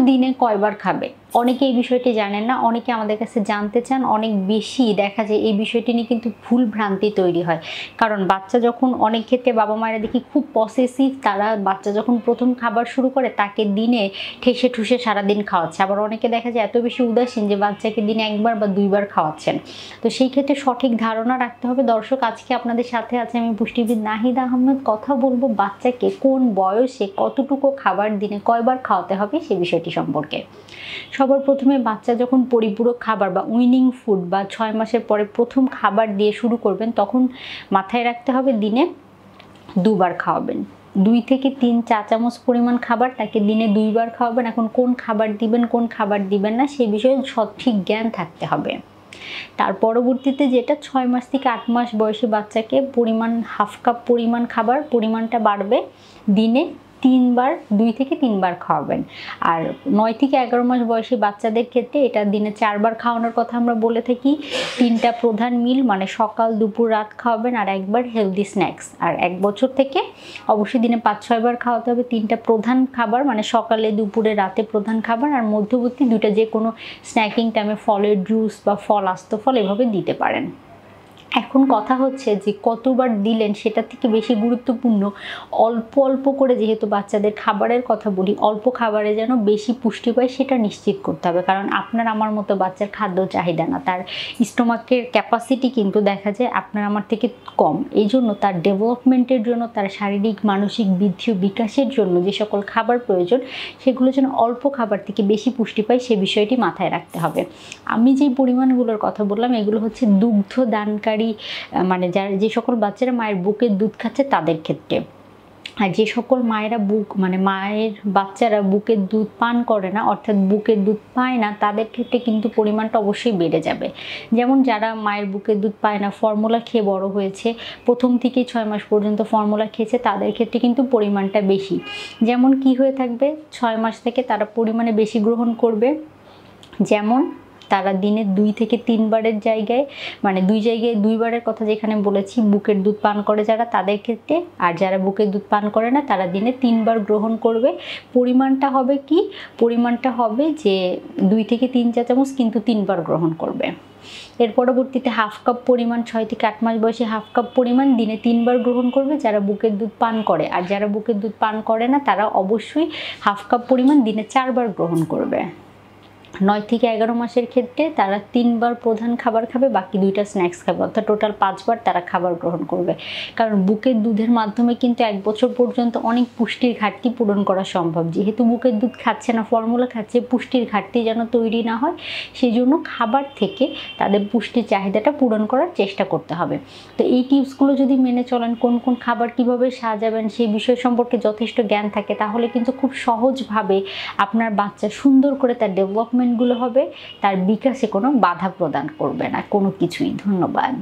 দিনে কয়বার খাবে? অনেকে এই বিষয়টি জানেন না, অনেকে আমাদের কাছে জানতে চান। অনেক বেশি দেখা যায় এই বিষয়টি নিয়ে কিন্তু ভুল ভ্রান্তি তৈরি হয়। কারণ বাচ্চা যখন, অনেক ক্ষেত্রে বাবা মায়েরা দেখি খুব পসেসিভ, তারা বাচ্চা যখন প্রথম খাবার শুরু করে তাকে দিনে ঠেসে ঠুসে সারাদিন খাওয়াচ্ছে। আবার অনেকে দেখা যায় এত বেশি উদাসীন যে বাচ্চাকে দিনে 1 বার বা 2 বার খাওয়াচ্ছেন। তো সেই ক্ষেত্রে সঠিক ধারণা রাখতে হবে। দর্শক, আজকে আপনাদের সাথে আছে আমি পুষ্টিবিদ নাহিদা আহমেদ। কথা বলবো বাচ্চাকে কোন বয়সে কতটুকু খাবার দিনে কয়বার খাওয়াতে হবে সে বিষয়টি সম্পর্কে। সবার প্রথমে বাচ্চা যখন পরিপূরক খাবার বা উইনিং ফুড বা 6 মাসের পরে প্রথম খাবার দিয়ে শুরু করবেন, তখন মাথায় রাখতে হবে দিনে 2 বার খাওয়াবেন। 2 থেকে 3 চা চামচ পরিমাণ খাবার তাকে দিনে 2 বার খাওয়াবেন। এখন কোন খাবার দিবেন, কোন খাবার দিবেন না সে বিষয়ে সঠিক জ্ঞান থাকতে হবে। তার পরবর্তীতে যেটা 6 মাস থেকে 8 মাস বয়সী বাচ্চাকে পরিমাণ হাফ কাপ পরিমাণ খাবার পরিমাণটা বাড়বে, দিনে 3 বার, 2 থেকে 3 বার খাওয়াবেন। আর 9 থেকে 11 মাস বয়সী বাচ্চাদের ক্ষেত্রে এটা দিনে 4 বার খাওয়ানোর কথা আমরা বলে থাকি। 3টা প্রধান মিল মানে সকাল, দুপুর, রাত খাওয়াবেন আর 1 বার হেলদি স্ন্যাক্স। আর 1 বছর থেকে অবশ্যই দিনে 5-6 বার খাওয়াতে হবে। 3টা প্রধান খাবার মানে সকালে, দুপুরে, রাতে প্রধান খাবার, আর মধ্যবর্তী 2টা যে কোনো স্ন্যাকিং টাইমে ফলের জুস বা ফল, আস্ত ফল এভাবে দিতে পারেন। এখন কথা হচ্ছে যে কতবার দিলেন সেটা থেকে বেশি গুরুত্বপূর্ণ অল্প অল্প করে, যেহেতু বাচ্চাদের খাবারের কথা বলি, অল্প খাবারে যেন বেশি পুষ্টি পায় সেটা নিশ্চিত করতে হবে। কারণ আপনার আমার মতো বাচ্চার খাদ্য চাহিদা না, তার স্টোমাকের ক্যাপাসিটি কিন্তু দেখা যায় আপনার আমার থেকে কম। এই জন্য তার ডেভেলপমেন্টের জন্য, তার শারীরিক মানসিক বৃদ্ধি ও বিকাশের জন্য যে সকল খাবার প্রয়োজন সেগুলো যেন অল্প খাবার থেকে বেশি পুষ্টি পায় সে বিষয়টি মাথায় রাখতে হবে। আমি যে পরিমাণগুলোর কথা বললাম এগুলো হচ্ছে দুগ্ধ দানকারী, মানে যে সকল বাচ্চারা মায়ের বুকের দুধ খাচ্ছে তাদের ক্ষেত্রে। আর যে সকল মায়েরা মায়ের বাচ্চারা বুকের দুধ পান করে না, অর্থাৎ বুকের দুধ পায় না, তাদের ক্ষেত্রে কিন্তু পরিমাণটা অবশ্যই বেড়ে যাবে। যেমন যারা মায়ের বুকের দুধ পায় না, ফর্মুলা খেয়ে বড় হয়েছে, প্রথম থেকেই 6 মাস পর্যন্ত ফর্মুলা খেয়েছে, তাদের ক্ষেত্রে কিন্তু পরিমাণটা বেশি। যেমন কি হয়ে থাকবে, 6 মাস থেকে তারা পরিমাণে বেশি গ্রহণ করবে। যেমন তারা দিনে 2 থেকে 3 বারের জায়গায়, মানে 2 জায়গায় 2 বারের কথা যেখানে বলেছি বুকের দুধ পান করে যারা তাদের ক্ষেত্রে, আর যারা বুকের দুধ পান করে না তারা দিনে 3 বার গ্রহণ করবে। পরিমাণটা হবে কি, পরিমাণটা হবে যে 2 থেকে 3 চা চামচ, কিন্তু 3 বার গ্রহণ করবে। এর পরবর্তীতে হাফ কাপ পরিমাণ 6 থেকে 8 মাস বয়সে হাফ কাপ পরিমাণ দিনে 3 বার গ্রহণ করবে যারা বুকের দুধ পান করে। আর যারা বুকের দুধ পান করে না তারা অবশ্যই হাফ কাপ পরিমাণ দিনে 4 বার গ্রহণ করবে। 9 থেকে 11 মাসের ক্ষেত্রে তারা 3 বার প্রধান খাবার খাবে, বাকি 2টা স্ন্যাক্স খাবে, অর্থাৎ টোটাল 5 বার তারা খাবার গ্রহণ করবে। কারণ বুকের দুধের মাধ্যমে কিন্তু 1 বছর পর্যন্ত অনেক পুষ্টির ঘাটতি পূরণ করা সম্ভব। যেহেতু বুকের দুধ খাচ্ছে না, ফর্মুলা খাচ্ছে, পুষ্টির ঘাটতি যেন তৈরি না হয় সেই জন্য খাবার থেকে তাদের পুষ্টির চাহিদাটা পূরণ করার চেষ্টা করতে হবে। তো এই টিপসগুলো যদি মেনে চলেন, কোন কোন খাবার কিভাবে সাজাবেন সেই বিষয় সম্পর্কে যথেষ্ট জ্ঞান থাকে, তাহলে কিন্তু খুব সহজভাবে আপনার বাচ্চা সুন্দর করে তার ডেভেলপমেন্টগুলো হবে, তার বিকাশে কোনো বাধা প্রদান করবে না কোনো কিছুই। ধন্যবাদ।